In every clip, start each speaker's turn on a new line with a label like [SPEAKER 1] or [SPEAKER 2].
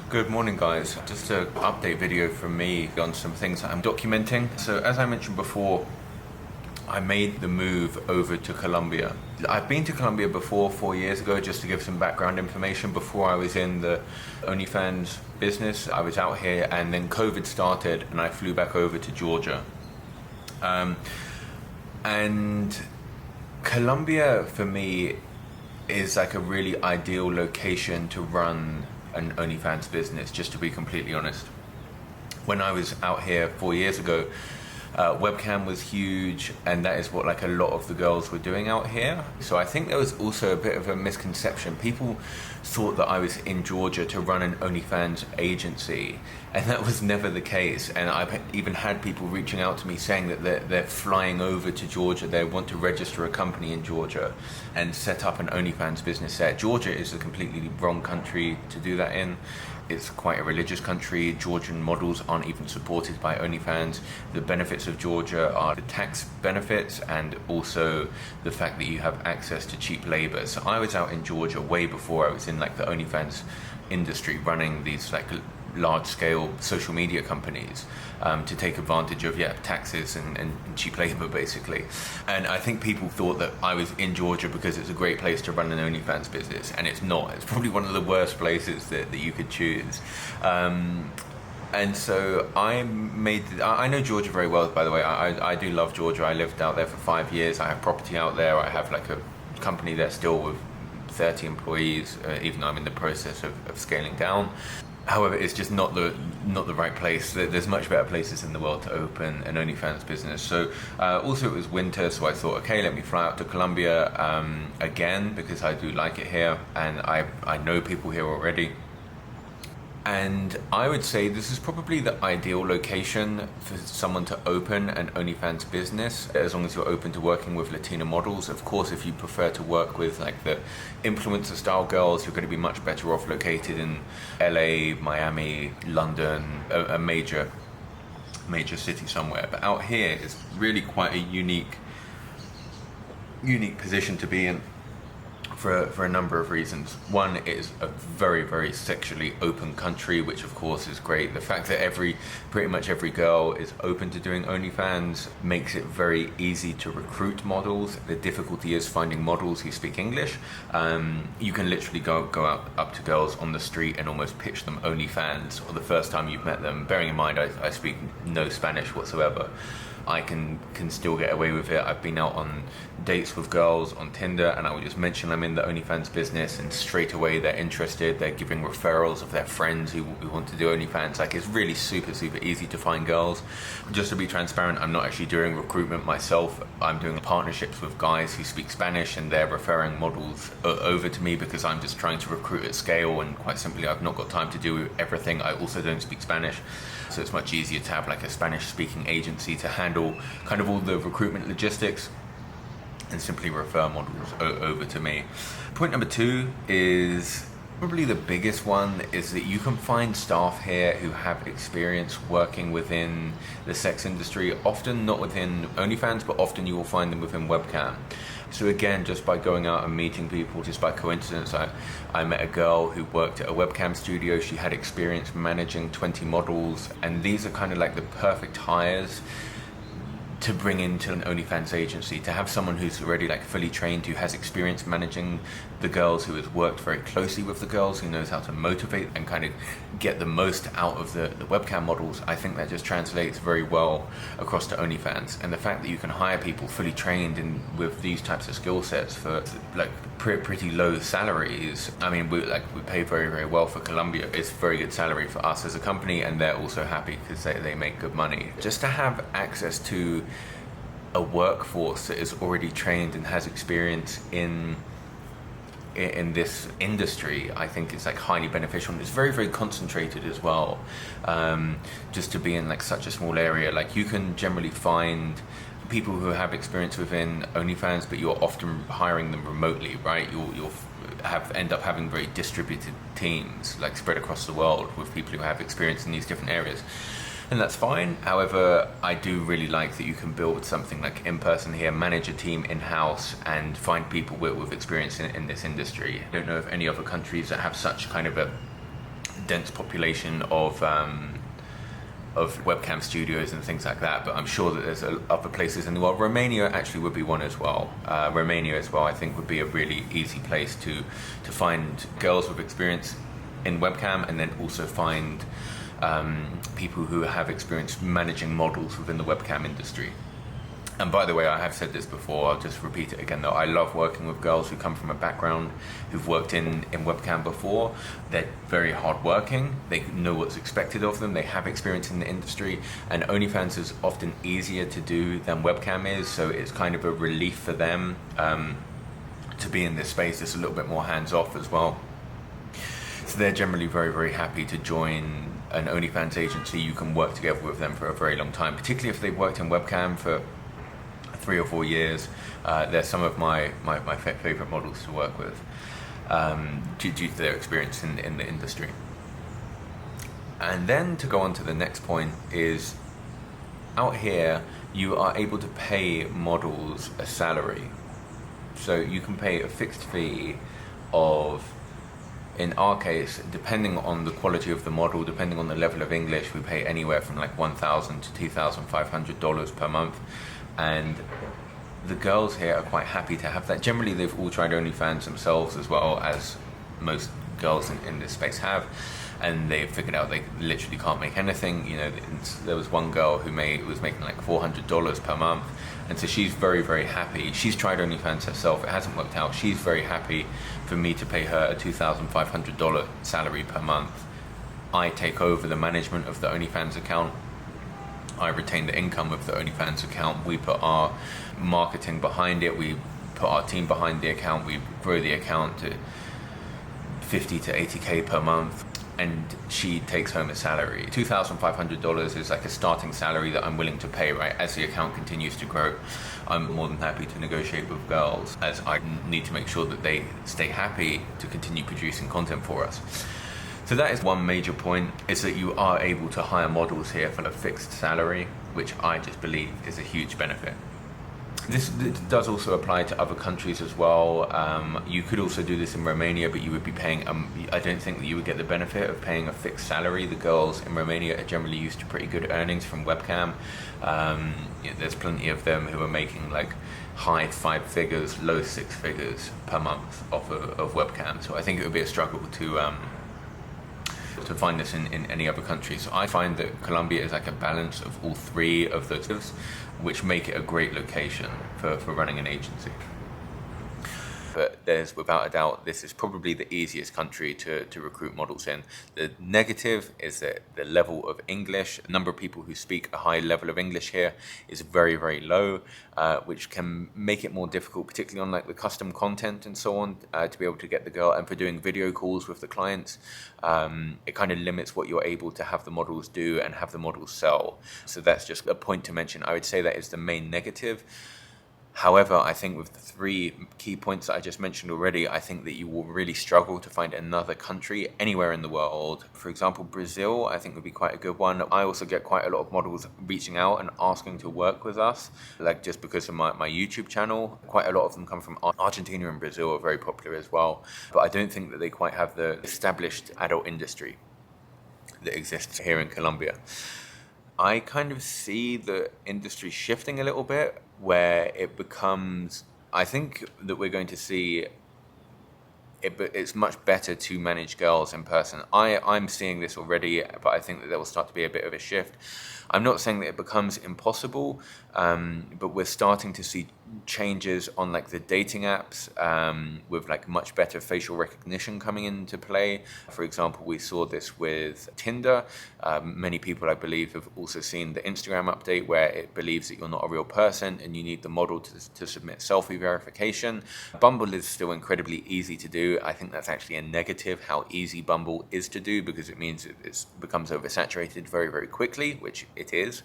[SPEAKER 1] Good morning, guys. Just an update video from me on some things that I'm documenting. So as I mentioned before, I made the move over to Colombia. I've been to Colombia before 4 years ago, just to give some background information. Before I was in the OnlyFans business, I was out here and then COVID started and I flew back over to Georgia. And Colombia for me is like a really ideal location to run an OnlyFans business, just to be completely honest. When I was out here 4 years ago, webcam was huge, and that is what like a lot of the girls were doing out here. So I think there was also a bit of a misconception. People thought that I was in Georgia to run an OnlyFans agency, and that was never the case. And I've even had people reaching out to me saying that they're flying over to Georgia. They want to register a company in Georgia and set up an OnlyFans business there. Georgia is a completely wrong country to do that in. It's quite a religious country. Georgian models aren't even supported by OnlyFans. The benefits of Georgia are the tax benefits and also the fact that you have access to cheap labor. So I was out in Georgia way before I was in like the OnlyFans industry, running these like large-scale social media companies to take advantage of taxes and cheap labor, basically. And I think people thought that I was in Georgia because it's a great place to run an OnlyFans business, and it's not. It's probably one of the worst places that you could choose. And so I know Georgia very well, by the way. I do love Georgia. I lived out there for 5 years. I have property out there. I have like a company there still with 30 employees, even though I'm in the process of scaling down. However, it's just not the right place. There's much better places in the world to open an OnlyFans business. So also it was winter, so I thought, okay, let me fly out to Colombia again, because I do like it here and I know people here already. And I would say this is probably the ideal location for someone to open an OnlyFans business, as long as you're open to working with Latina models. Of course, if you prefer to work with like the influencer style girls, you're going to be much better off located in LA, Miami, London, a major city somewhere. But out here is really quite a unique position to be in. For a number of reasons. One, it is a very, very sexually open country, which of course is great. The fact that pretty much every girl is open to doing OnlyFans makes it very easy to recruit models. The difficulty is finding models who speak English. You can literally go out up to girls on the street and almost pitch them OnlyFans, or the first time you've met them. Bearing in mind, I speak no Spanish whatsoever. I can still get away with it. I've been out on dates with girls on Tinder, and I would just mention I'm in the OnlyFans business, and straight away they're interested. They're giving referrals of their friends who want to do OnlyFans. Like, it's really super easy to find girls. Just to be transparent, I'm not actually doing recruitment myself. I'm doing partnerships with guys who speak Spanish, and they're referring models over to me because I'm just trying to recruit at scale, and quite simply I've not got time to do everything. I also don't speak Spanish, so it's much easier to have like a Spanish speaking agency to handle kind of all the recruitment logistics and simply refer models over to me. Point number 2 is probably the biggest one, is that you can find staff here who have experience working within the sex industry, often not within OnlyFans, but often you will find them within webcam. So again, just by going out and meeting people, just by coincidence, I met a girl who worked at a webcam studio. She had experience managing 20 models, and these are kind of like the perfect hires to bring into an OnlyFans agency, to have someone who's already like fully trained, who has experience managing the girls, who has worked very closely with the girls, who knows how to motivate and kind of get the most out of the webcam models. I think that just translates very well across to OnlyFans. And the fact that you can hire people fully trained and with these types of skill sets for like pretty low salaries. I mean, we pay very, very well for Colombia. It's very good salary for us as a company, and they're also happy because they make good money. Just to have access to a workforce that is already trained and has experience in this industry, I think it's like highly beneficial, and it's very, very concentrated as well. Just to be in like such a small area, like you can generally find people who have experience within OnlyFans, but you're often hiring them remotely, right? You'll end up having very distributed teams, like spread across the world, with people who have experience in these different areas. And that's fine. However, I do really like that you can build something like in person here, manage a team in-house, and find people with experience in this industry. I don't know of any other countries that have such kind of a dense population of webcam studios and things like that, but I'm sure that there's other places in the world. Romania actually would be one as well. Romania as well, I think, would be a really easy place to find girls with experience in webcam, and then also find people who have experience managing models within the webcam industry. And by the way, I have said this before, I'll just repeat it again though, I love working with girls who come from a background who've worked in webcam before. They're very hardworking, they know what's expected of them, they have experience in the industry, and OnlyFans is often easier to do than webcam is, so it's kind of a relief for them to be in this space. It's a little bit more hands-off as well. So they're generally very, very happy to join an OnlyFans agency. You can work together with them for a very long time, particularly if they've worked in webcam for 3 or 4 years. They're some of my favorite models to work with due to their experience in the industry. And then to go on to the next point is, out here you are able to pay models a salary. So you can pay a fixed fee of, in our case, depending on the quality of the model, depending on the level of English, we pay anywhere from like $1,000 to $2,500 per month. And the girls here are quite happy to have that. Generally, they've all tried OnlyFans themselves, as well as most girls in this space have, and they've figured out they literally can't make anything. You know, there was one girl who was making like $400 per month, and so she's very, very happy. She's tried OnlyFans herself, it hasn't worked out. She's very happy for me to pay her a $2,500 salary per month. I take over the management of the OnlyFans account. I retain the income of the OnlyFans account. We put our marketing behind it. We put our team behind the account. We grow the account to 50 to 80K per month, and she takes home a salary. $2,500 is like a starting salary that I'm willing to pay, right? As the account continues to grow, I'm more than happy to negotiate with girls, as I need to make sure that they stay happy to continue producing content for us. So that is one major point, is that you are able to hire models here for a fixed salary, which I just believe is a huge benefit. This does also apply to other countries as well. You could also do this in Romania, but you would be paying, I don't think that you would get the benefit of paying a fixed salary. The girls in Romania are generally used to pretty good earnings from webcam. There's plenty of them who are making like high 5 figures, low 6 figures per month off of webcam. So I think it would be a struggle to find this in any other country. So I find that Colombia is like a balance of all three of those, which make it a great location for running an agency. But there's, without a doubt, this is probably the easiest country to recruit models in. The negative is that the level of English, the number of people who speak a high level of English here is very, very low, which can make it more difficult, particularly on like the custom content and so on, to be able to get the girl, and for doing video calls with the clients. It kind of limits what you're able to have the models do and have the models sell. So that's just a point to mention. I would say that is the main negative. However, I think with the 3 key points that I just mentioned already, I think that you will really struggle to find another country anywhere in the world. For example, Brazil, I think would be quite a good one. I also get quite a lot of models reaching out and asking to work with us, like just because of my YouTube channel. Quite a lot of them come from Argentina, and Brazil are very popular as well. But I don't think that they quite have the established adult industry that exists here in Colombia. I kind of see the industry shifting a little bit, where it becomes, I think that we're going to see it's much better to manage girls in person. I'm seeing this already, but I think that there will start to be a bit of a shift. I'm not saying that it becomes impossible, but we're starting to see changes on like the dating apps, with like much better facial recognition coming into play. For example, we saw this with Tinder. Many people, I believe, have also seen the Instagram update where it believes that you're not a real person and you need the model to submit selfie verification. Bumble is still incredibly easy to do. I think that's actually a negative, how easy Bumble is to do, because it means it becomes oversaturated very, very quickly, which it is.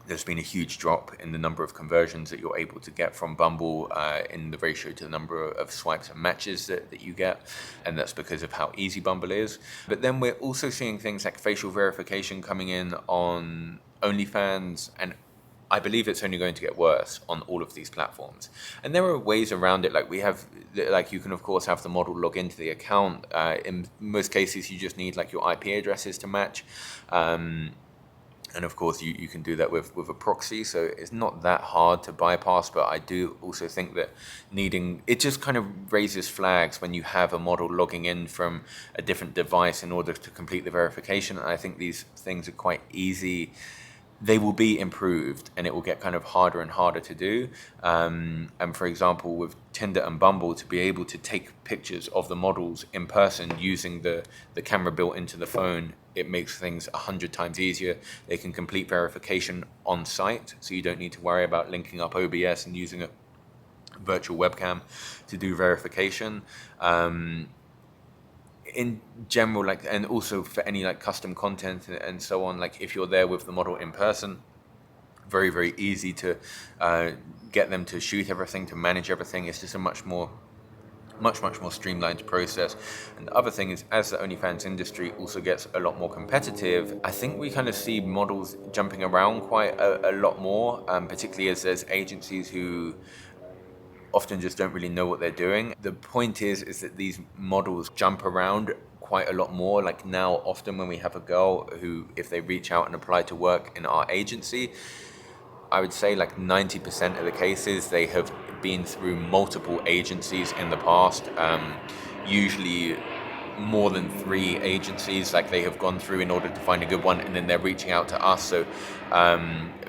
[SPEAKER 1] There's been a huge drop in the number of conversions that you're able to get from Bumble in the ratio to the number of swipes and matches that you get, and that's because of how easy Bumble is. But then we're also seeing things like facial verification coming in on OnlyFans, and I believe it's only going to get worse on all of these platforms. And there are ways around it. Like we have, like you can of course have the model log into the account. In most cases, you just need like your IP addresses to match. And of course, you can do that with a proxy, so it's not that hard to bypass. But I do also think that it just kind of raises flags when you have a model logging in from a different device in order to complete the verification. And I think these things are quite easy. They will be improved, and it will get kind of harder and harder to do. And for example, with Tinder and Bumble, to be able to take pictures of the models in person using the camera built into the phone, it makes things 100 times easier. They can complete verification on site, so you don't need to worry about linking up OBS and using a virtual webcam to do verification. In general, like, and also for any like custom content and so on, like if you're there with the model in person, very, very easy to get them to shoot everything, to manage everything. It's just a much more streamlined process. And the other thing is, as the OnlyFans industry also gets a lot more competitive, I think we kind of see models jumping around quite a lot more, particularly as there's agencies who often just don't really know what they're doing. The point is that these models jump around quite a lot more. Like now, often when we have a girl who, if they reach out and apply to work in our agency, I would say like 90% of the cases, they have been through multiple agencies in the past, usually more than 3 agencies, like they have gone through in order to find a good one, and then they're reaching out to us. So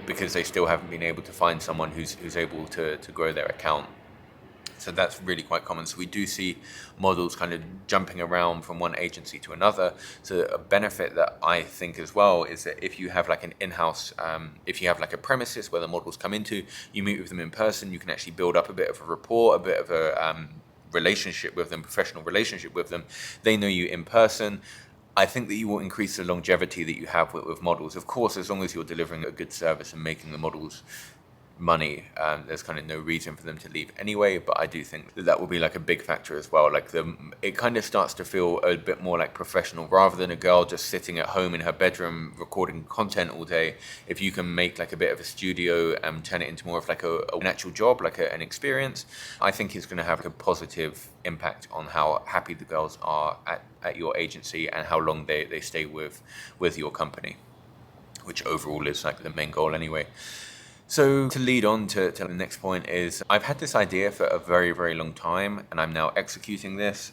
[SPEAKER 1] because they still haven't been able to find someone who's able to grow their account. So that's really quite common. So we do see models kind of jumping around from one agency to another. So a benefit that I think as well is that if you have like an in-house, if you have like a premises where the models come into, you meet with them in person, you can actually build up a bit of a rapport, a bit of a relationship with them, professional relationship with them. They know you in person. I think that you will increase the longevity that you have with models. Of course, as long as you're delivering a good service and making the models money, there's kind of no reason for them to leave anyway. But I do think that will be like a big factor as well. Like it kind of starts to feel a bit more like professional, rather than a girl just sitting at home in her bedroom recording content all day. If you can make like a bit of a studio and turn it into more of like an actual job, like an experience, I think it's going to have a positive impact on how happy the girls are at your agency and how long they stay with your company, which overall is like the main goal anyway. So to lead on to the next point is, I've had this idea for a very, very long time, and I'm now executing this.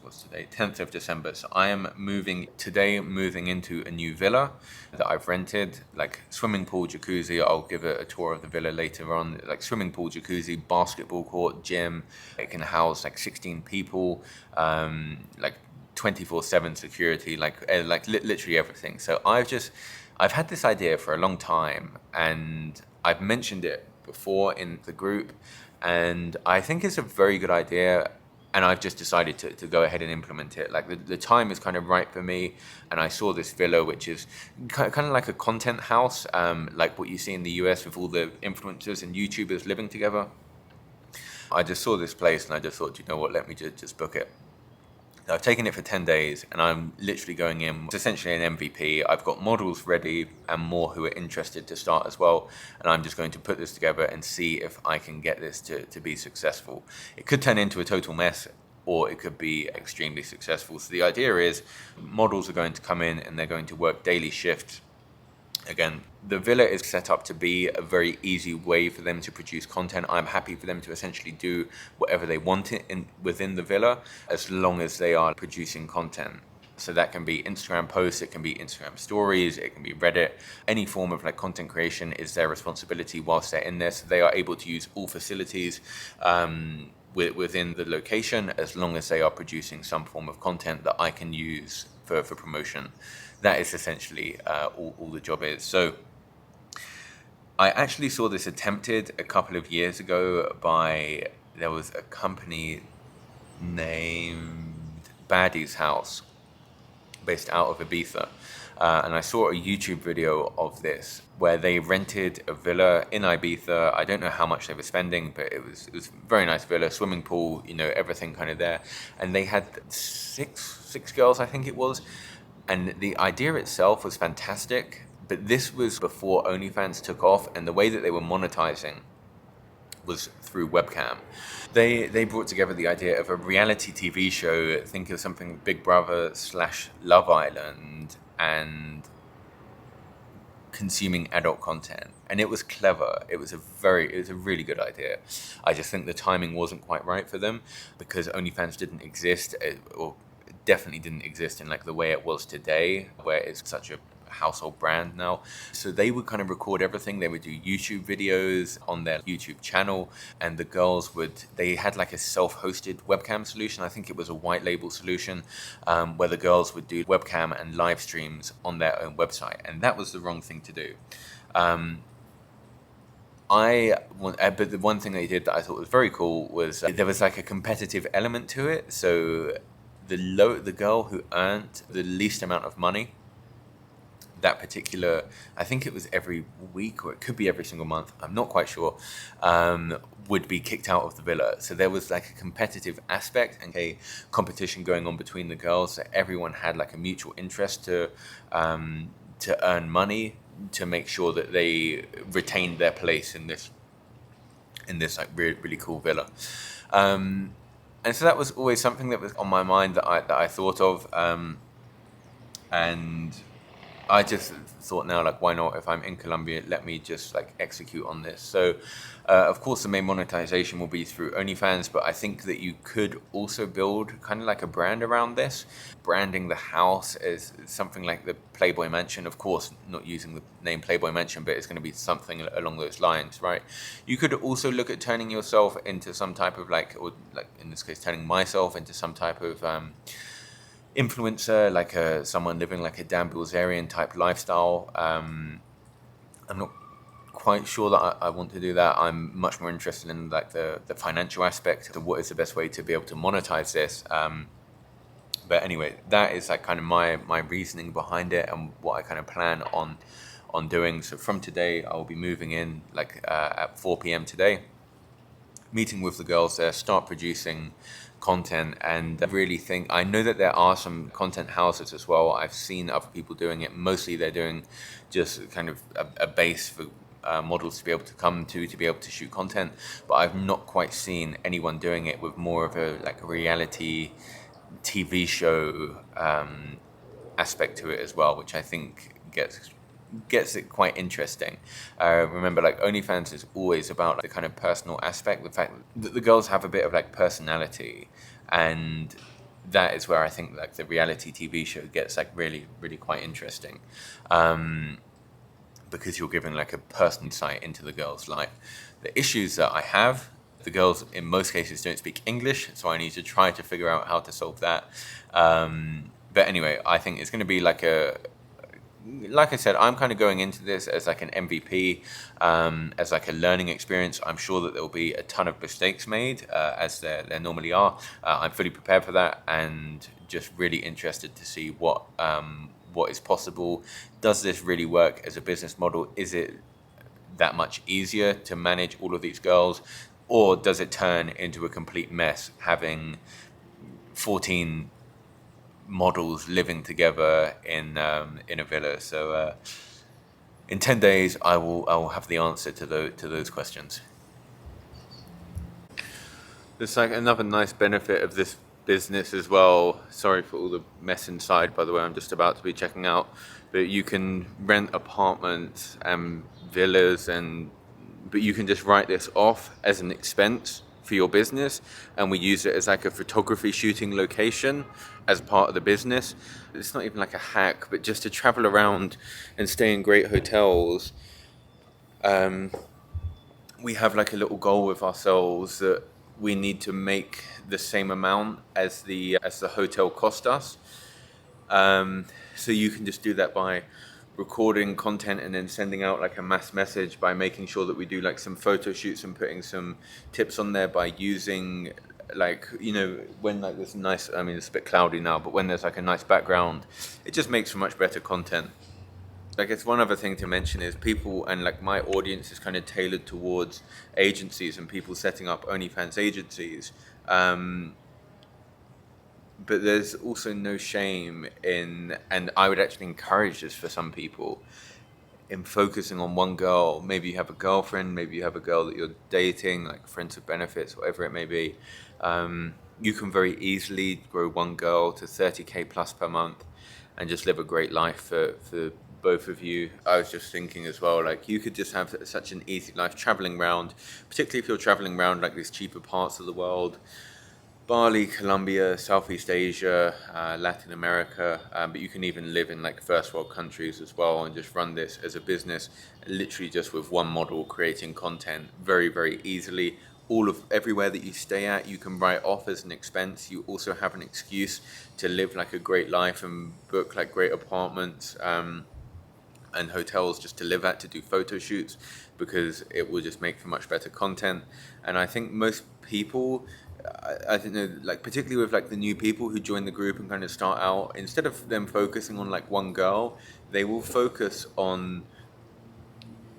[SPEAKER 1] What's today? 10th of December. So I am moving into a new villa that I've rented, like swimming pool, jacuzzi. I'll give a tour of the villa later on. Like swimming pool, jacuzzi, basketball court, gym. It can house like 16 people, like 24/7 security, like literally everything. So I've had this idea for a long time, and I've mentioned it before in the group, and I think it's a very good idea, and I've just decided to go ahead and implement it. Like the time is kind of right for me, and I saw this villa, which is kind of like a content house, like what you see in the US with all the influencers and YouTubers living together. I just saw this place, and I just thought, you know what, let me just book it. I've taken it for 10 days, and I'm literally going in. It's essentially an MVP. I've got models ready and more who are interested to start as well. And I'm just going to put this together and see if I can get this to be successful. It could turn into a total mess, or it could be extremely successful. So the idea is models are going to come in and they're going to work daily shifts. Again, the villa is set up to be a very easy way for them to produce content. I'm happy for them to essentially do whatever they want within the villa, as long as they are producing content. So that can be Instagram posts, it can be Instagram stories, it can be Reddit. Any form of like content creation is their responsibility whilst they're in there. So they are able to use all facilities within the location, as long as they are producing some form of content that I can use for promotion. That is essentially all the job is. So I actually saw this attempted a couple of years ago there was a company named Baddie's House, based out of Ibiza. And I saw a YouTube video of this where they rented a villa in Ibiza. I don't know how much they were spending, but it was a very nice villa, swimming pool, everything kind of there. And they had six girls, I think it was. And the idea itself was fantastic, But this was before OnlyFans took off, and the way that they were monetizing was through webcam. They brought together the idea of a reality TV show. Think of something Big Brother / Love Island, and consuming adult content. And it was clever. It was a really good idea. I just think the timing wasn't quite right for them, because OnlyFans didn't exist, or definitely didn't exist in like the way it was today, where it's such a household brand now. So they would kind of record everything. They would do YouTube videos on their YouTube channel, and the girls they had like a self-hosted webcam solution. I think it was a white label solution, where the girls would do webcam and live streams on their own website, and that was the wrong thing to do. But the one thing they did that I thought was very cool was there was like a competitive element to it. So the girl who earned the least amount of money that particular, I think it was every week, or it could be every single month, I'm not quite sure, would be kicked out of the villa. So there was like a competitive aspect and a competition going on between the girls. So everyone had like a mutual interest to earn money, to make sure that they retained their place in this like really cool villa. And so that was always something that was on my mind that I thought of, and I just thought now, like, why not? If I'm in Colombia, let me just like execute on this. So, of course, the main monetization will be through OnlyFans, but I think that you could also build kind of like a brand around this, branding the house as something like the Playboy Mansion. Of course, not using the name Playboy Mansion, but it's going to be something along those lines, right? You could also look at turning yourself into some type of or in this case, turning myself into some type of influencer, like someone living like a Dan Bilzerian type lifestyle. I'm not quite sure that I want to do that. I'm much more interested in like the financial aspect of what is the best way to be able to monetize this. But anyway, that is like kind of my reasoning behind it and what I kind of plan on doing. So from today, I will be moving in at 4 p.m. today, meeting with the girls there, start producing content, and I know that there are some content houses as well. I've seen other people doing it. Mostly they're doing just kind of a base for models to be able to come to be able to shoot content, but I've not quite seen anyone doing it with more of a reality TV show aspect to it as well, which I think gets it quite interesting. Remember, like, OnlyFans is always about the kind of personal aspect, the fact that the girls have a bit of like personality, and that is where I think like the reality TV show gets like really quite interesting, because you're giving like a personal insight into the girl's life. The issues that I have, the girls in most cases don't speak English, so I need to try to figure out how to solve that. But anyway, I think it's going to be like I said, I'm kind of going into this as like an MVP, as like a learning experience. I'm sure that there will be a ton of mistakes made, as there normally are. I'm fully prepared for that, and just really interested to see what is possible. Does this really work as a business model? Is it that much easier to manage all of these girls, or does it turn into a complete mess, having 14 models living together in a villa? So in 10 days I will have the answer to those questions. There's like another nice benefit of this business as well. Sorry for all the mess inside, by the way. I'm just about to be checking out, but you can rent apartments and villas, but you can just write this off as an expense for your business, and we use it as like a photography shooting location as part of the business. It's not even like a hack, but just to travel around and stay in great hotels. We have like a little goal with ourselves that we need to make the same amount as the hotel cost us. So you can just do that by recording content and then sending out like a mass message, by making sure that we do like some photo shoots and putting some tips on there, by using like, when like there's nice, I mean, it's a bit cloudy now, but when there's like a nice background, it just makes for much better content. I guess one other thing to mention is people, and like my audience is kind of tailored towards agencies and people setting up OnlyFans agencies. But there's also no shame in, and I would actually encourage this for some people, in focusing on one girl. Maybe you have a girlfriend, maybe you have a girl that you're dating, like friends with benefits, whatever it may be. You can very easily grow one girl to 30k plus per month and just live a great life for both of you. I was just thinking as well, like you could just have such an easy life traveling around, particularly if you're traveling around like these cheaper parts of the world. Bali, Colombia, Southeast Asia, Latin America, but you can even live in like first world countries as well and just run this as a business, literally just with one model creating content very, very easily. Everywhere that you stay at, you can write off as an expense. You also have an excuse to live like a great life and book like great apartments and hotels just to live at, to do photo shoots, because it will just make for much better content. And I think most people, I don't know, like particularly with like the new people who join the group and kind of start out, instead of them focusing on like one girl, they will focus on,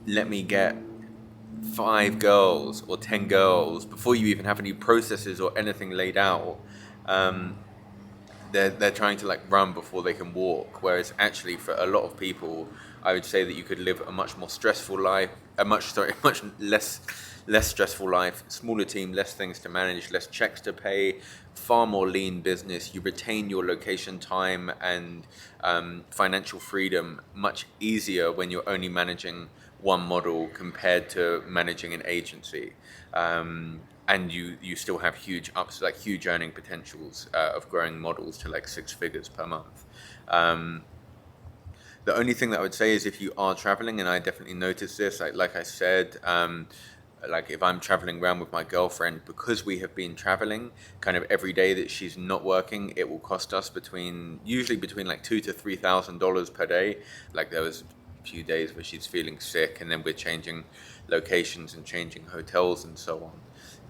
[SPEAKER 1] let me get 5 girls or 10 girls before you even have any processes or anything laid out. They're trying to like run before they can walk, whereas actually for a lot of people, I would say that you could live a much more stressful life, much less stressful life, smaller team, less things to manage, less checks to pay, far more lean business. You retain your location time and financial freedom much easier when you're only managing one model compared to managing an agency. And you still have huge earning potentials of growing models to like 6 figures per month. The only thing that I would say is if you are traveling, and I definitely noticed this, like I said, like if I'm traveling around with my girlfriend, because we have been traveling kind of every day that she's not working, it will cost us usually between like $2,000 to $3,000 per day. Like there was a few days where she's feeling sick, and then we're changing locations and changing hotels and so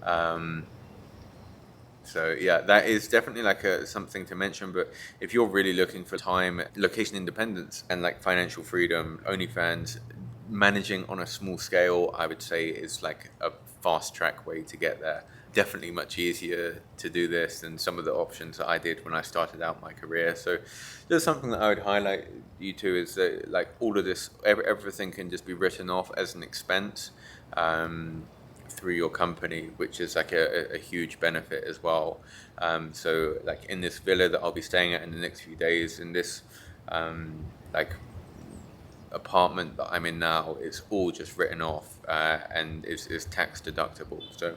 [SPEAKER 1] on. So yeah, that is definitely like something to mention. But if you're really looking for time, location independence, and like financial freedom, OnlyFans, managing on a small scale, I would say is like a fast track way to get there. Definitely much easier to do this than some of the options that I did when I started out my career. So there's something that I would highlight you to is that like all of this, everything can just be written off as an expense. Through your company, which is like a huge benefit as well. So like in this villa that I'll be staying at in the next few days, in this like apartment that I'm in now, it's all just written off and is tax deductible. So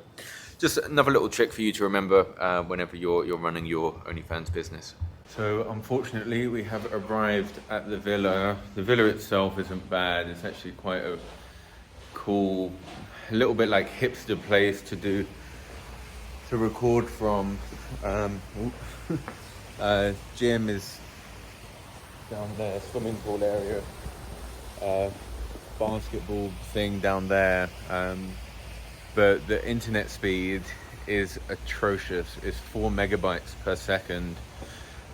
[SPEAKER 1] just another little trick for you to remember whenever you're running your OnlyFans business. So unfortunately we have arrived at the villa. The villa itself isn't bad. It's actually quite a cool, a little bit like hipster place to record from. Gym is down there, swimming pool area, basketball thing down there, but the internet speed is atrocious. It's 4 megabytes per second,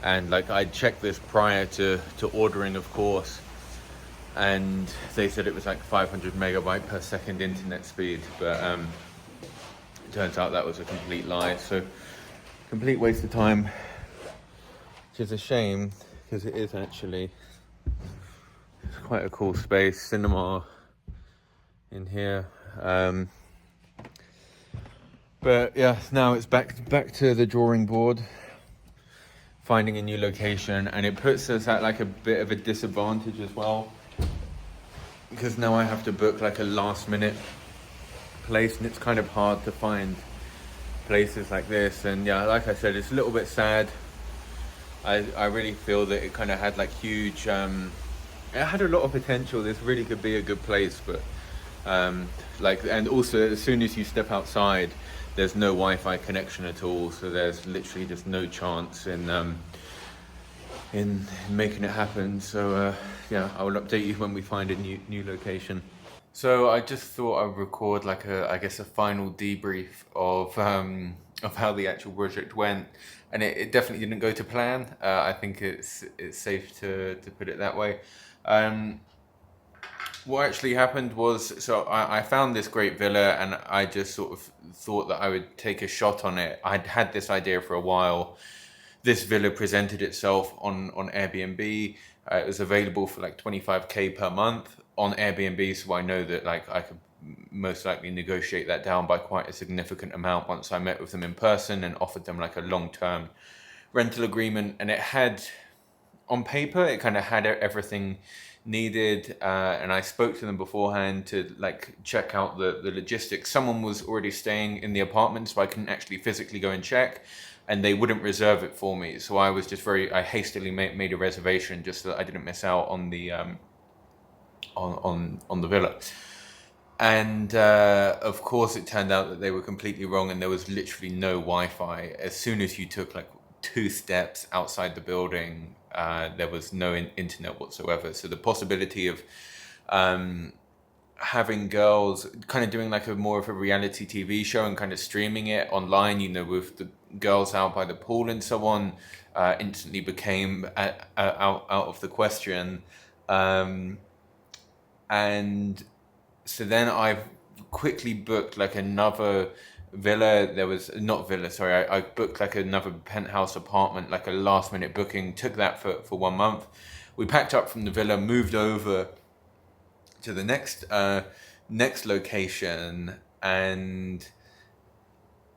[SPEAKER 1] and like I checked this prior to ordering, of course, and they said it was like 500 megabyte per second internet speed, but it turns out that was a complete lie. So complete waste of time, which is a shame because it is actually, it's quite a cool space, cinema in here. But yeah, now it's back to the drawing board, finding a new location, and it puts us at like a bit of a disadvantage as well, because now I have to book like a last minute place, and it's kind of hard to find places like this. And yeah, like I said, it's a little bit sad. I really feel that it kind of had like huge, it had a lot of potential. This really could be a good place, but like, and also as soon as you step outside, there's no Wi-Fi connection at all. So there's literally just no chance in making it happen. So yeah, I will update you when we find a new location. So I just thought I'd record like I guess a final debrief of how the actual project went, and it definitely didn't go to plan. I think it's safe to put it that way. What actually happened was, so I found this great villa, and I just sort of thought that I would take a shot on it. I'd had this idea for a while. This villa presented itself on Airbnb. It was available for like 25k per month. on Airbnb, so I know that like I could most likely negotiate that down by quite a significant amount once I met with them in person and offered them like a long-term rental agreement. And it had, on paper, it kind of had everything needed, and I spoke to them beforehand to like check out the logistics. Someone was already staying in the apartment, so I couldn't actually physically go and check, and they wouldn't reserve it for me. So I hastily made a reservation just so that I didn't miss out on the on the villa. And of course, it turned out that they were completely wrong, and there was literally no Wi-Fi. As soon as you took like 2 steps outside the building, there was no internet whatsoever. So the possibility of having girls kind of doing like a more of a reality TV show and kind of streaming it online, you know, with the girls out by the pool and so on, instantly became out of the question. And so then I quickly booked like another villa. There was not villa, sorry. I booked like another penthouse apartment, like a last minute booking. Took that for 1 month. We packed up from the villa, moved over to the next location, and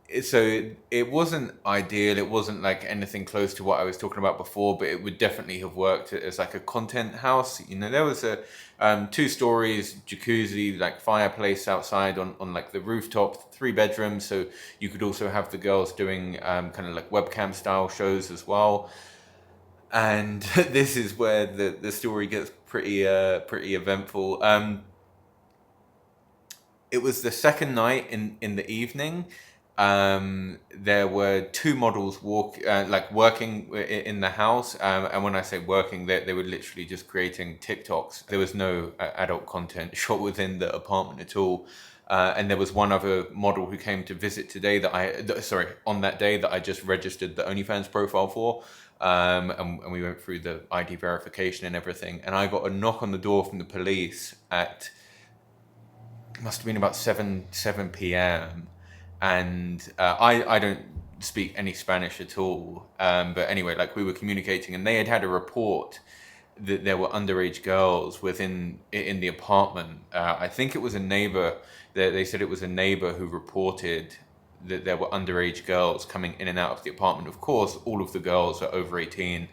[SPEAKER 1] it wasn't ideal. It wasn't like anything close to what I was talking about before, but it would definitely have worked as like a content house. You know, there was a 2 stories, jacuzzi, like fireplace outside on like the rooftop, 3 bedrooms. So you could also have the girls doing kind of like webcam style shows as well. And this is where the story gets pretty eventful. It was the second night in the evening. There were 2 models working in the house, and when I say working, they were literally just creating TikToks. There was no adult content shot within the apartment at all. And there was one other model who came to visit today on that day that I just registered the OnlyFans profile for. And we went through the ID verification and everything. And I got a knock on the door from the police at, must have been about 7 p.m. And I don't speak any Spanish at all. But anyway, like we were communicating, and they had a report that there were underage girls in the apartment. I think it was a neighbour. They said it was a neighbour who reported that there were underage girls coming in and out of the apartment. Of course, all of the girls are over 18.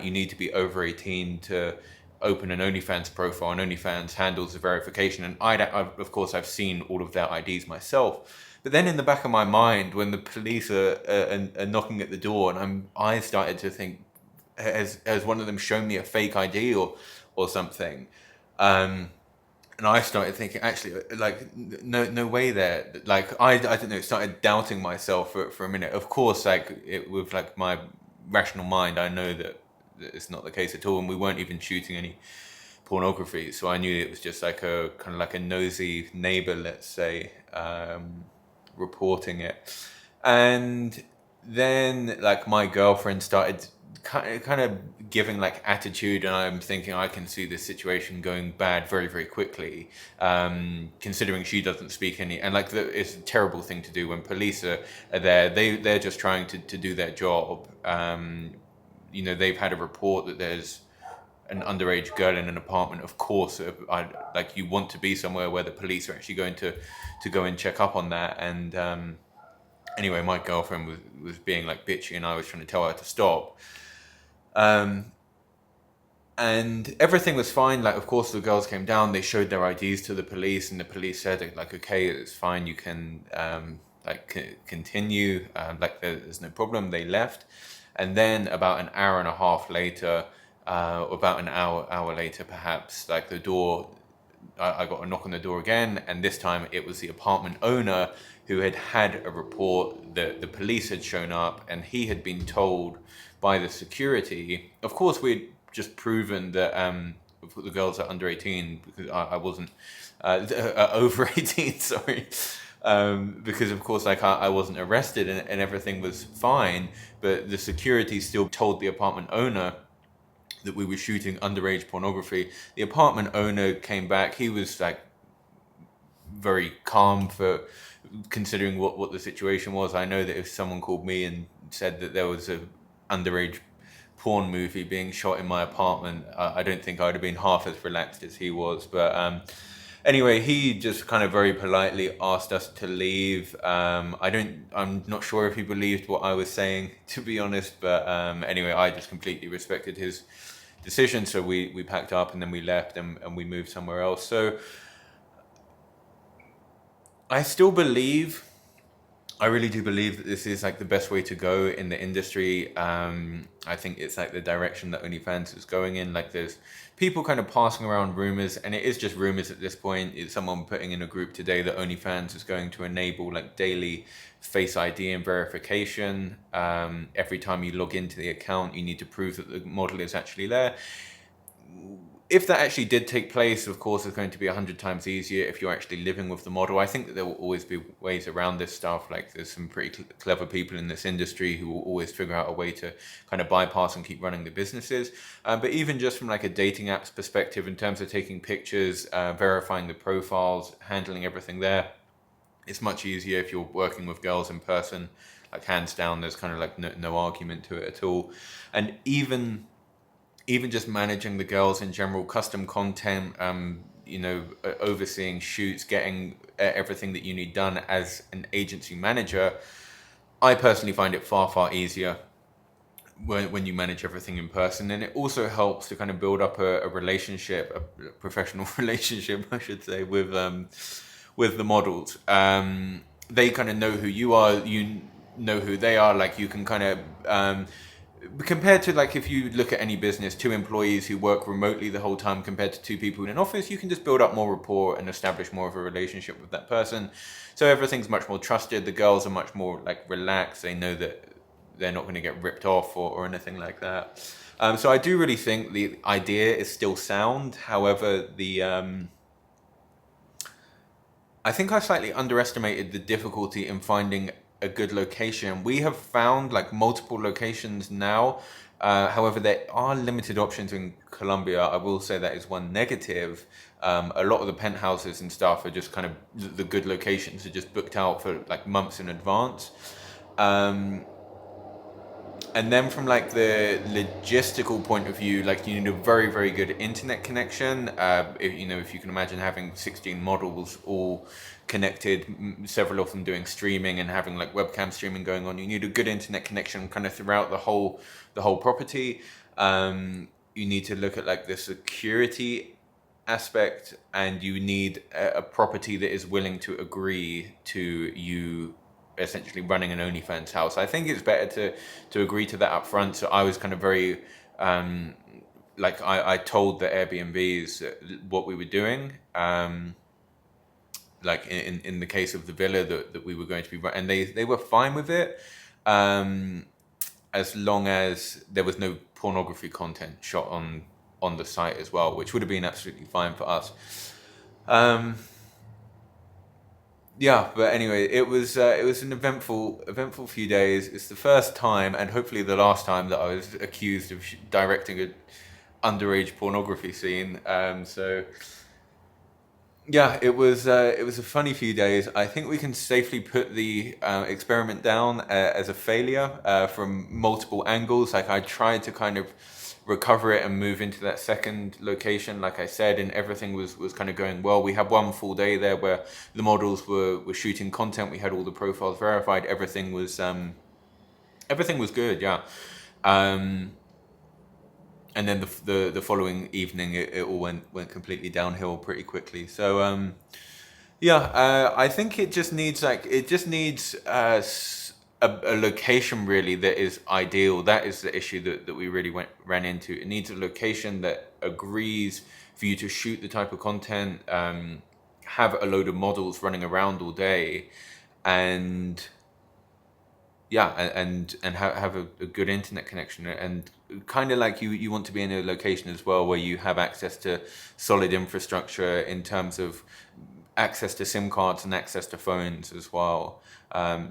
[SPEAKER 1] You need to be over 18 to open an OnlyFans profile, and OnlyFans handles the verification. And of course, I've seen all of their IDs myself. But then in the back of my mind, when the police are knocking at the door, and I started to think, has one of them shown me a fake ID or something? And I started thinking, actually, like, no way there. Like, I don't know, started doubting myself for a minute. Of course, like, with like my rational mind, I know that it's not the case at all. And we weren't even shooting any pornography. So I knew it was just like a kind of like a nosy neighbor, let's say, reporting it. And then like my girlfriend started kind of giving like attitude, and I'm thinking I can see this situation going bad very, very quickly, considering she doesn't speak any, and like it's a terrible thing to do when police are there. They're just trying to do their job. You know, they've had a report that there's an underage girl in an apartment. Of course, like you want to be somewhere where the police are actually going to go and check up on that. And anyway, my girlfriend was being like bitchy, and I was trying to tell her to stop. And everything was fine. Like, of course, the girls came down, they showed their IDs to the police, and the police said, like, okay, it's fine, you can, continue, like, there's no problem. They left. And then about an hour and a half later, about an hour later, perhaps, like, the door, I got a knock on the door again, and this time it was the apartment owner who had a report that the police had shown up, and he had been told by the security. Of course, we'd just proven that the girls are under 18, because I wasn't over 18, sorry. Because of course, like I wasn't arrested, and everything was fine, but the security still told the apartment owner that we were shooting underage pornography. The apartment owner came back. He was like very calm for considering what the situation was. I know that if someone called me and said that there was a underage porn movie being shot in my apartment, I don't think I would have been half as relaxed as he was. But anyway, he just kind of very politely asked us to leave. I'm not sure if he believed what I was saying, to be honest. But anyway, I just completely respected his decision. So we packed up and then we left and we moved somewhere else. So I still believe, I really do believe that this is like the best way to go in the industry. I think it's like the direction that OnlyFans is going in. Like there's people kind of passing around rumors, and it is just rumors at this point. It's someone putting in a group today that OnlyFans is going to enable like daily Face ID and verification. Every time you log into the account, you need to prove that the model is actually there. If that actually did take place, of course, it's going to be 100 times easier if you're actually living with the model. I think that there will always be ways around this stuff. Like there's some pretty clever people in this industry who will always figure out a way to kind of bypass and keep running the businesses. But even just from like a dating apps perspective, in terms of taking pictures, verifying the profiles, handling everything there, it's much easier if you're working with girls in person. Like hands down, there's kind of like no argument to it at all. And even just managing the girls in general, custom content, overseeing shoots, getting everything that you need done as an agency manager, I personally find it far, far easier when you manage everything in person. And it also helps to kind of build up a relationship, a professional relationship, I should say, with the models. They kind of know who you are, you know who they are. Like you can kind of compared to like if you look at any business, 2 employees who work remotely the whole time compared to 2 people in an office, you can just build up more rapport and establish more of a relationship with that person. So everything's much more trusted. The girls are much more like relaxed. They know that they're not going to get ripped off or anything like that. So I do really think the idea is still sound. However, I think I slightly underestimated the difficulty in finding a good location. We have found like multiple locations now. However, there are limited options in Colombia. I will say that is one negative. A lot of the penthouses and stuff are just kind of the good locations are just booked out for like months in advance. And then from like the logistical point of view, like you need a very, very good internet connection. If you can imagine having 16 models all connected, several of them doing streaming and having like webcam streaming going on, you need a good internet connection kind of throughout the whole property. You need to look at like the security aspect, and you need a property that is willing to agree to you essentially running an OnlyFans house. I think it's better to agree to that up front. So I was kind of very I told the Airbnbs what we were doing. Like in the case of the villa that we were going to be, and they were fine with it, as long as there was no pornography content shot on the site as well, which would have been absolutely fine for us. Yeah, but anyway, it was an eventful few days. It's the first time, and hopefully the last time, that I was accused of directing a underage pornography scene. So yeah, it was a funny few days. I think we can safely put the experiment down as a failure from multiple angles. Like I tried to kind of recover it and move into that second location, like I said, and everything was kind of going well. We had one full day there where the models were shooting content. We had all the profiles verified. Everything was good, yeah. And then the following evening, it all went completely downhill pretty quickly. So I think it just needs a location really that is ideal. That is the issue that we really ran into. It needs a location that agrees for you to shoot the type of content, have a load of models running around all day, and have a good internet connection, and kind of like you want to be in a location as well where you have access to solid infrastructure in terms of access to SIM cards and access to phones as well.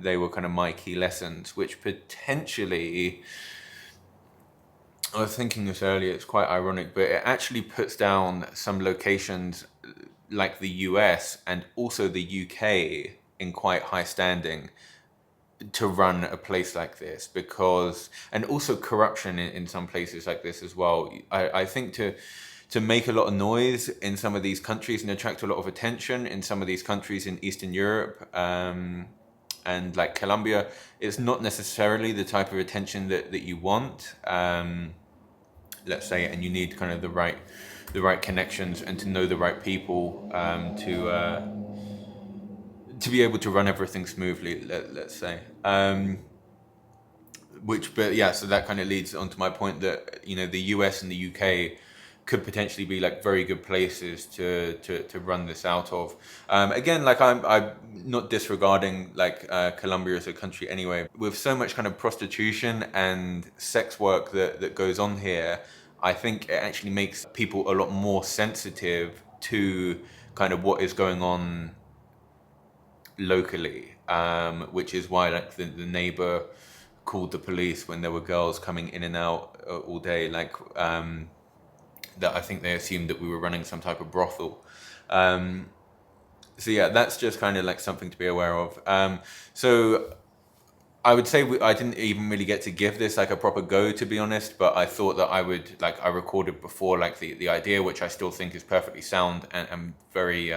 [SPEAKER 1] They were kind of my key lessons, which potentially, I was thinking this earlier, it's quite ironic, but it actually puts down some locations like the US and also the UK in quite high standing. to run a place like this, because, and also corruption in some places like this as well. I think to make a lot of noise in some of these countries and attract a lot of attention in some of these countries in Eastern Europe, and like Colombia, it's not necessarily the type of attention that you want, let's say, and you need kind of the right connections and to know the right people, to be able to run everything smoothly, let's say. But yeah, so that kind of leads on to my point that, you know, the US and the UK could potentially be like very good places to run this out of. Again, like I'm not disregarding like Colombia as a country anyway. With so much kind of prostitution and sex work that goes on here, I think it actually makes people a lot more sensitive to kind of what is going on locally, which is why like the neighbor called the police when there were girls coming in and out all day, like that I think they assumed that we were running some type of brothel. So yeah, that's just kind of like something to be aware of. So I would say I didn't even really get to give this like a proper go, to be honest, but I thought that I would, like, I recorded before like the idea, which I still think is perfectly sound and very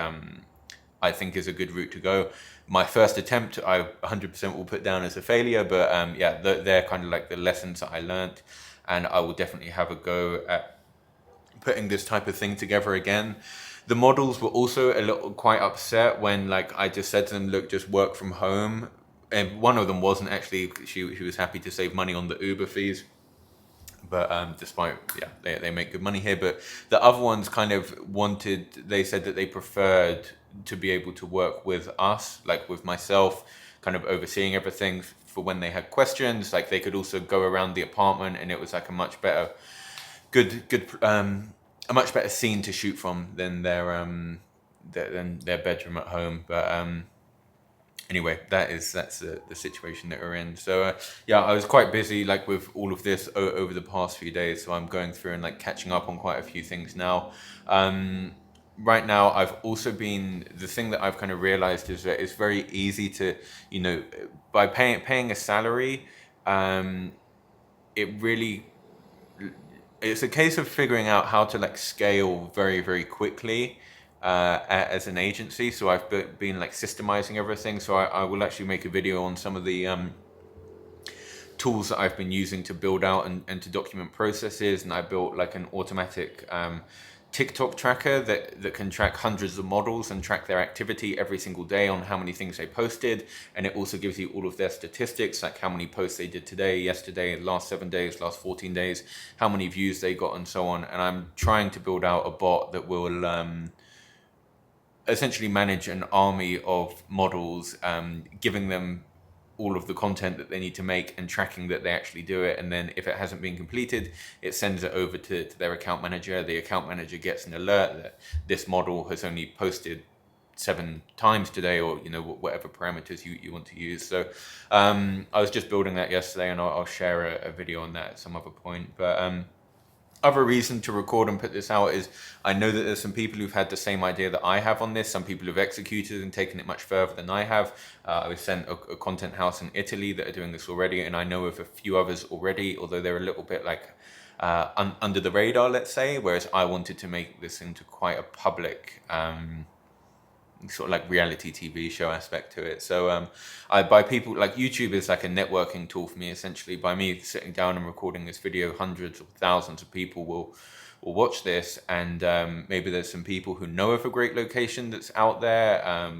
[SPEAKER 1] I think is a good route to go. My first attempt, I 100% will put down as a failure, but yeah, they're kind of like the lessons that I learned, and I will definitely have a go at putting this type of thing together again. The models were also a little quite upset when like I just said to them, look, just work from home. And one of them wasn't actually, she was happy to save money on the Uber fees. But despite, yeah, they make good money here. But the other ones kind of they said that they preferred to be able to work with us, like with myself, kind of overseeing everything for when they had questions. Like they could also go around the apartment, and it was like a much better, a much better scene to shoot from than their bedroom at home. But anyway, that's the situation that we're in. So yeah, I was quite busy like with all of this over the past few days. So I'm going through and like catching up on quite a few things now. Right now, I've also been, the thing that I've kind of realized is that it's very easy to, you know, by paying a salary, it really, it's a case of figuring out how to like scale very, very quickly as an agency. So I've been like systemizing everything. So I will actually make a video on some of the tools that I've been using to build out and to document processes. And I built like an automatic TikTok tracker that can track hundreds of models and track their activity every single day on how many things they posted. And it also gives you all of their statistics, like how many posts they did today, yesterday, last 7 days, last 14 days, how many views they got, and so on. And I'm trying to build out a bot that will essentially manage an army of models, giving them all of the content that they need to make and tracking that they actually do it. And then if it hasn't been completed, it sends it over to their account manager. The account manager gets an alert that this model has only posted 7 times today, or, you know, whatever parameters you want to use. So I was just building that yesterday, and I'll share a video on that at some other point. But other reason to record and put this out is I know that there's some people who've had the same idea that I have on this. Some people have executed and taken it much further than I have. I was sent a content house in Italy that are doing this already, and I know of a few others already, although they're a little bit like under the radar, let's say, whereas I wanted to make this into quite a public sort of like reality TV show aspect to it. So by people, like, YouTube is like a networking tool for me, essentially. By me sitting down and recording this video, hundreds or thousands of people will watch this, and maybe there's some people who know of a great location that's out there,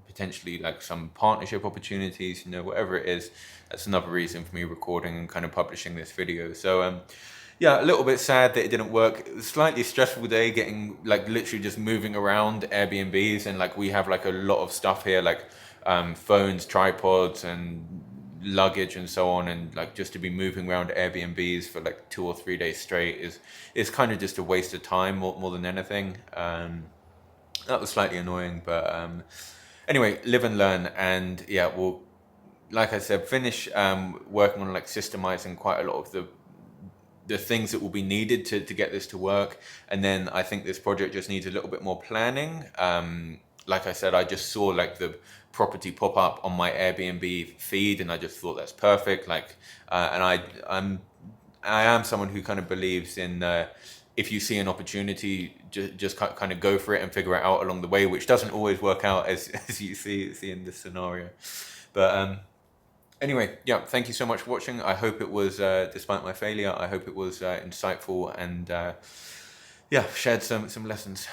[SPEAKER 1] potentially like some partnership opportunities, you know, whatever it is. That's another reason for me recording and kind of publishing this video. So yeah, a little bit sad that it didn't work. It was a slightly stressful day, getting like literally just moving around Airbnbs, and like we have like a lot of stuff here, like phones, tripods, and luggage and so on, and like just to be moving around Airbnbs for like 2 or 3 days straight is kind of just a waste of time more than anything. That was slightly annoying, but anyway, live and learn. And yeah, we'll, like I said, finish working on like systemizing quite a lot of the things that will be needed to get this to work. And then I think this project just needs a little bit more planning. like I said, I just saw like the property pop up on my Airbnb feed, and I just thought that's perfect. Like, and I am someone who kind of believes in if you see an opportunity, just kind of go for it and figure it out along the way, which doesn't always work out as you see in this scenario. But anyway, yeah, thank you so much for watching. I hope it was, despite my failure, I hope it was insightful and yeah, shared some lessons.